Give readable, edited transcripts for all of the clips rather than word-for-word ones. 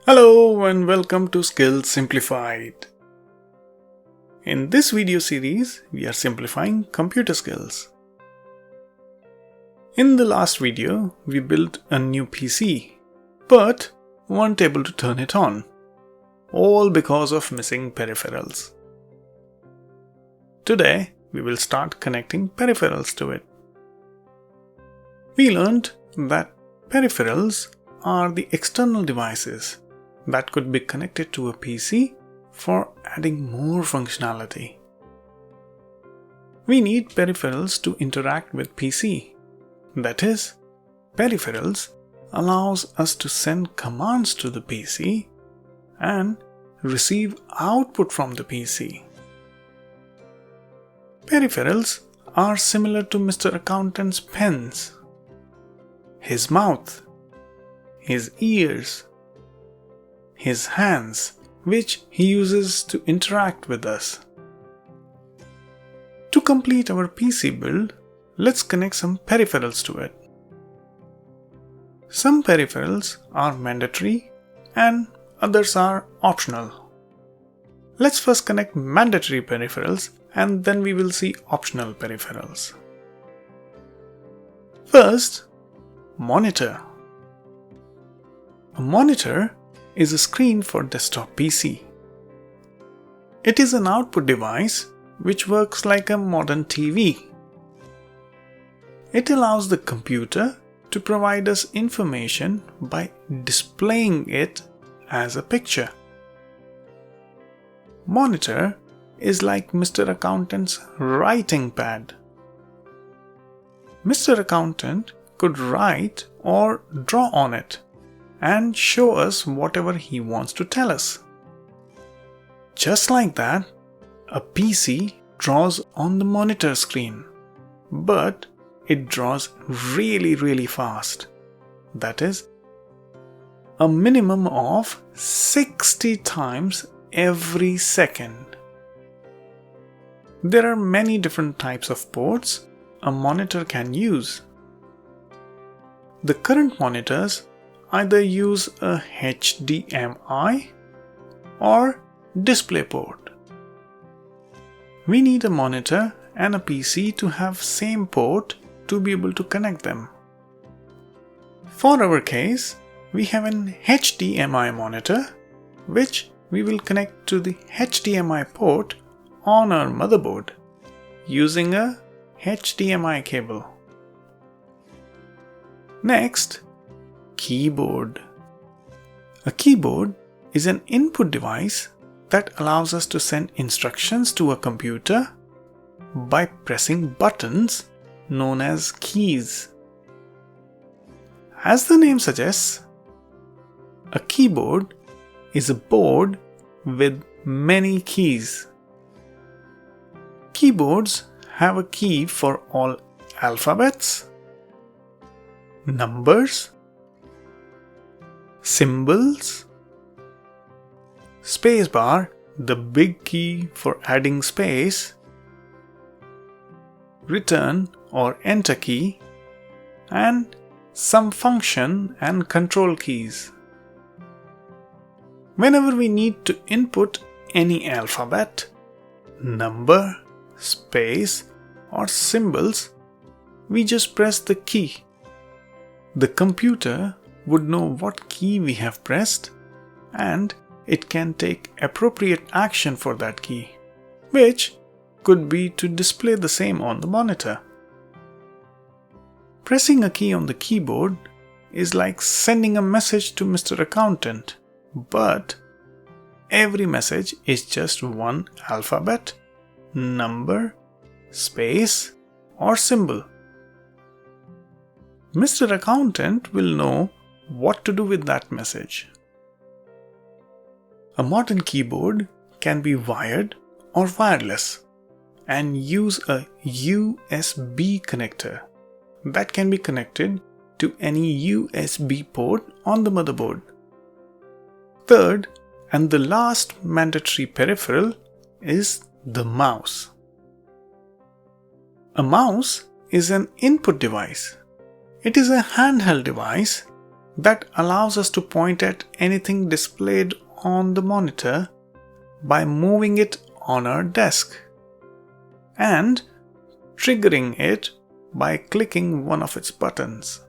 Hello and welcome to Skills Simplified. In this video series, we are simplifying computer skills. In the last video, we built a new PC, but weren't able to turn it on, all because of missing peripherals. Today, we will start connecting peripherals to it. We learned that peripherals are the external devices that could be connected to a PC for adding more functionality. We need peripherals to interact with PC. That is, peripherals allows us to send commands to the PC and receive output from the PC. Peripherals are similar to Mr. Accountant's pens, his mouth, his ears, his hands, which he uses to interact with us. To complete our PC build, let's connect some peripherals to it. Some peripherals are mandatory and others are optional. Let's first connect mandatory peripherals and then we will see optional peripherals. First, monitor. A monitor is a screen for desktop PC. It is an output device which works like a modern TV. It allows the computer to provide us information by displaying it as a picture. Monitor is like Mr. Accountant's writing pad. Mr. Accountant could write or draw on it and show us whatever he wants to tell us. Just like that, a PC draws on the monitor screen, but it draws really fast. That is, a minimum of 60 times every second. There are many different types of ports a monitor can use. The current monitors either use a HDMI or DisplayPort. We need a monitor and a PC to have same port to be able to connect them. For our case, we have an HDMI monitor which we will connect to the HDMI port on our motherboard using a HDMI cable. Next, keyboard. A keyboard is an input device that allows us to send instructions to a computer by pressing buttons known as keys. As the name suggests, a keyboard is a board with many keys. Keyboards have a key for all alphabets, numbers, symbols, spacebar, the big key for adding space, return or enter key, and some function and control keys. Whenever we need to input any alphabet, number, space, or symbols, we just press the key. The computer would know what key we have pressed and it can take appropriate action for that key, which could be to display the same on the monitor. Pressing a key on the keyboard is like sending a message to Mr. Accountant, but every message is just one alphabet, number, space, or symbol. Mr. Accountant will know what to do with that message. A modern keyboard can be wired or wireless and use a USB connector that can be connected to any USB port on the motherboard. Third, and the last mandatory peripheral is the mouse. A mouse is an input device. It is a handheld device that allows us to point at anything displayed on the monitor by moving it on our desk and triggering it by clicking one of its buttons.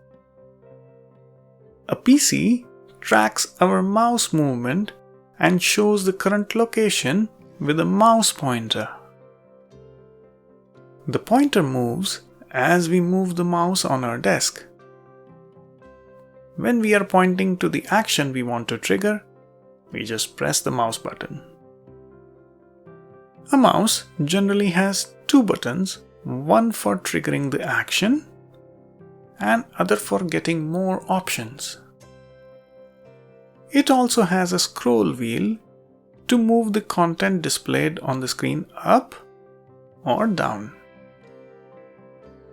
A PC tracks our mouse movement and shows the current location with a mouse pointer. The pointer moves as we move the mouse on our desk. When we are pointing to the action we want to trigger, we just press the mouse button. A mouse generally has two buttons, one for triggering the action and other for getting more options. It also has a scroll wheel to move the content displayed on the screen up or down.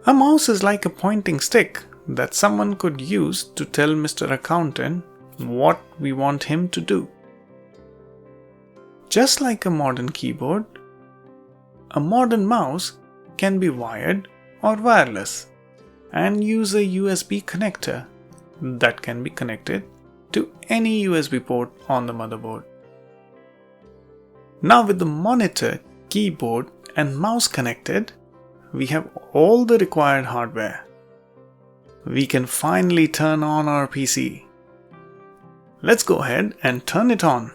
A mouse is like a pointing stick that someone could use to tell Mr. Accountant what we want him to do. Just like a modern keyboard, a modern mouse can be wired or wireless and use a USB connector that can be connected to any USB port on the motherboard. Now with the monitor, keyboard and mouse connected, we have all the required hardware. We can finally turn on our PC. Let's go ahead and turn it on.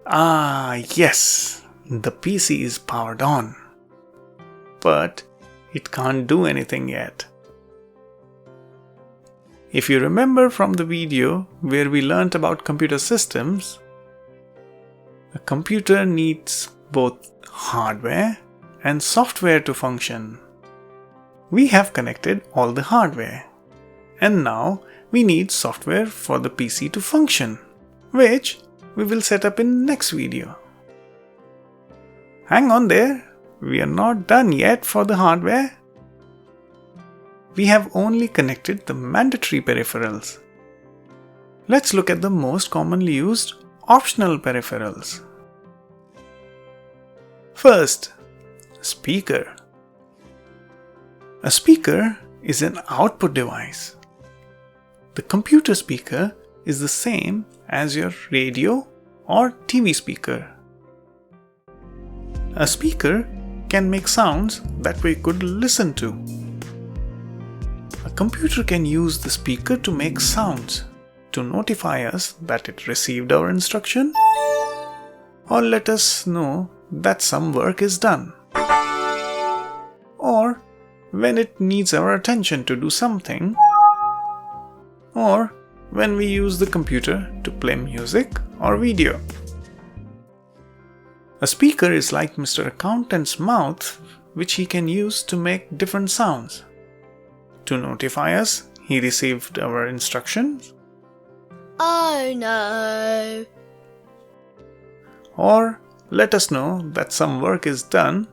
Ah, yes, the PC is powered on. But it can't do anything yet. If you remember from the video where we learnt about computer systems, a computer needs both hardware and software to function. We have connected all the hardware, and now we need software for the PC to function, which we will set up in next video. Hang on there, we are not done yet for the hardware. We have only connected the mandatory peripherals. Let's look at the most commonly used optional peripherals. First, speaker. A speaker is an output device. The computer speaker is the same as your radio or TV speaker. A speaker can make sounds that we could listen to. A computer can use the speaker to make sounds to notify us that it received our instruction or let us know that some work is done, or when it needs our attention to do something, or when we use the computer to play music or video. A speaker is like Mr. Accountant's mouth, which he can use to make different sounds, to notify us he received our instructions. Oh no! Or let us know that some work is done.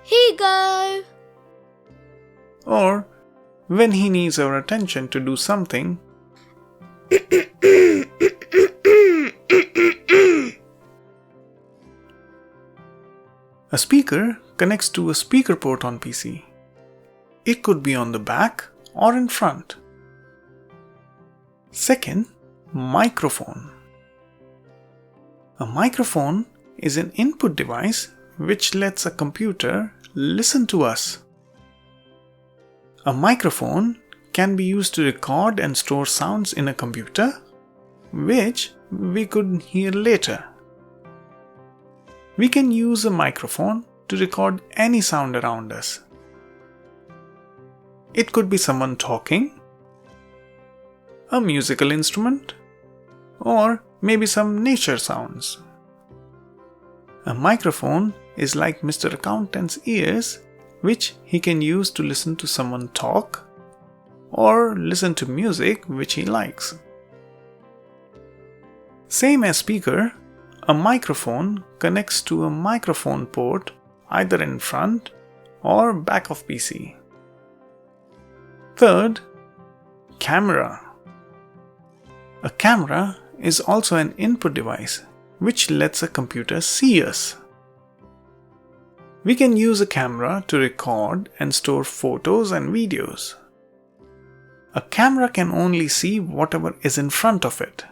Here you go! Or when he needs our attention to do something. A speaker connects to a speaker port on PC. It could be on the back or in front. Second, microphone. A microphone is an input device which lets a computer listen to us. A microphone can be used to record and store sounds in a computer, which we could hear later. We can use a microphone to record any sound around us. It could be someone talking, a musical instrument, or maybe some nature sounds. A microphone is like Mr. Accountant's ears, which he can use to listen to someone talk or listen to music which he likes. Same as speaker, a microphone connects to a microphone port either in front or back of PC. Third, camera. A camera is also an input device which lets a computer see us. We can use a camera to record and store photos and videos. A camera can only see whatever is in front of it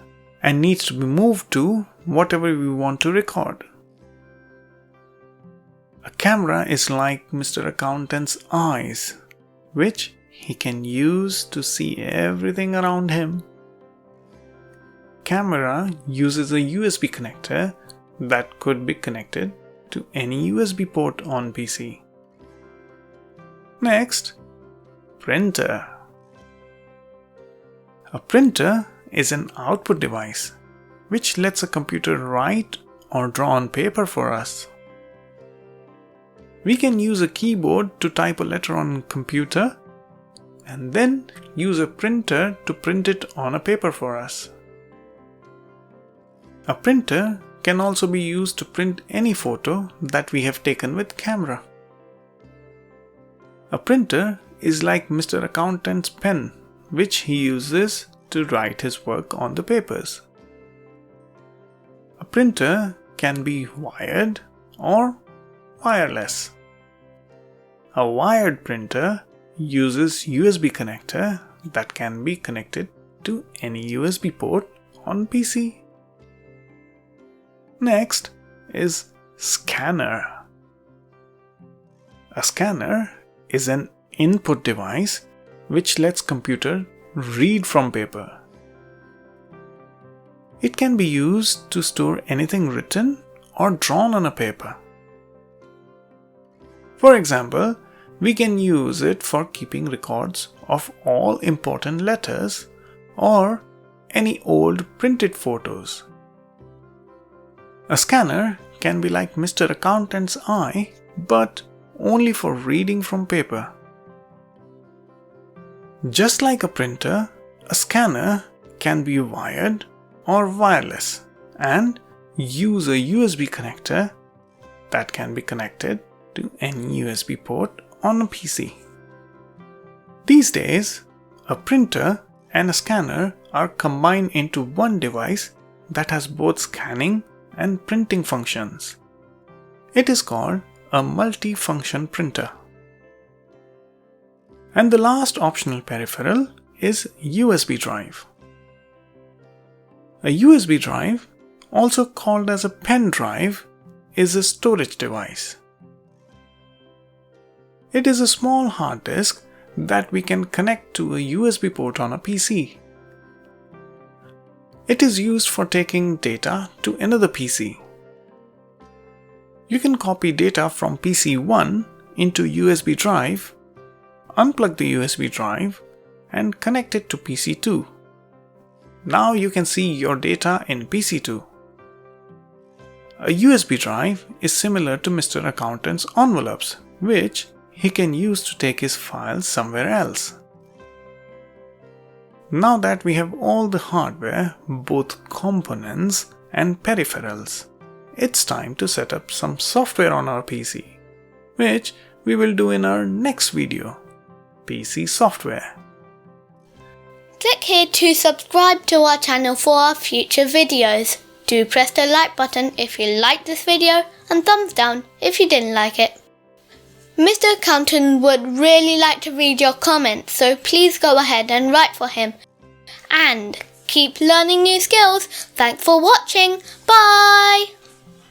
and needs to be moved to whatever we want to record. A camera is like Mr. Accountant's eyes, which he can use to see everything around him. Camera uses a USB connector that could be connected to any USB port on PC. Next, printer. A printer is an output device which lets a computer write or draw on paper for us. We can use a keyboard to type a letter on a computer and then use a printer to print it on a paper for us. A printer can also be used to print any photo that we have taken with camera. A printer is like Mr. Accountant's pen, which he uses to write his work on the papers. A printer can be wired or wireless. A wired printer uses USB connector that can be connected to any USB port on PC. Next is scanner. A scanner is an input device which lets computer read from paper. It can be used to store anything written or drawn on a paper. For example, we can use it for keeping records of all important letters or any old printed photos. A scanner can be like Mr. Accountant's eye, but only for reading from paper. Just like a printer, a scanner can be wired or wireless and use a USB connector that can be connected to any USB port on a PC. These days, a printer and a scanner are combined into one device that has both scanning and printing functions. It is called a multifunction printer. And the last optional peripheral is USB drive. A USB drive, also called as a pen drive, is a storage device. It is a small hard disk that we can connect to a USB port on a PC. It is used for taking data to another PC. You can copy data from PC 1 into USB drive, unplug the USB drive, and connect it to PC 2. Now you can see your data in PC 2. A USB drive is similar to Mr. Accountant's envelopes, which he can use to take his files somewhere else. Now that we have all the hardware, both components and peripherals, it's time to set up some software on our PC, which we will do in our next video, PC software. Click here to subscribe to our channel for our future videos. Do press the like button if you liked this video and thumbs down if you didn't like it. Mr. Accountant would really like to read your comments, so please go ahead and write for him. And keep learning new skills. Thanks for watching. Bye!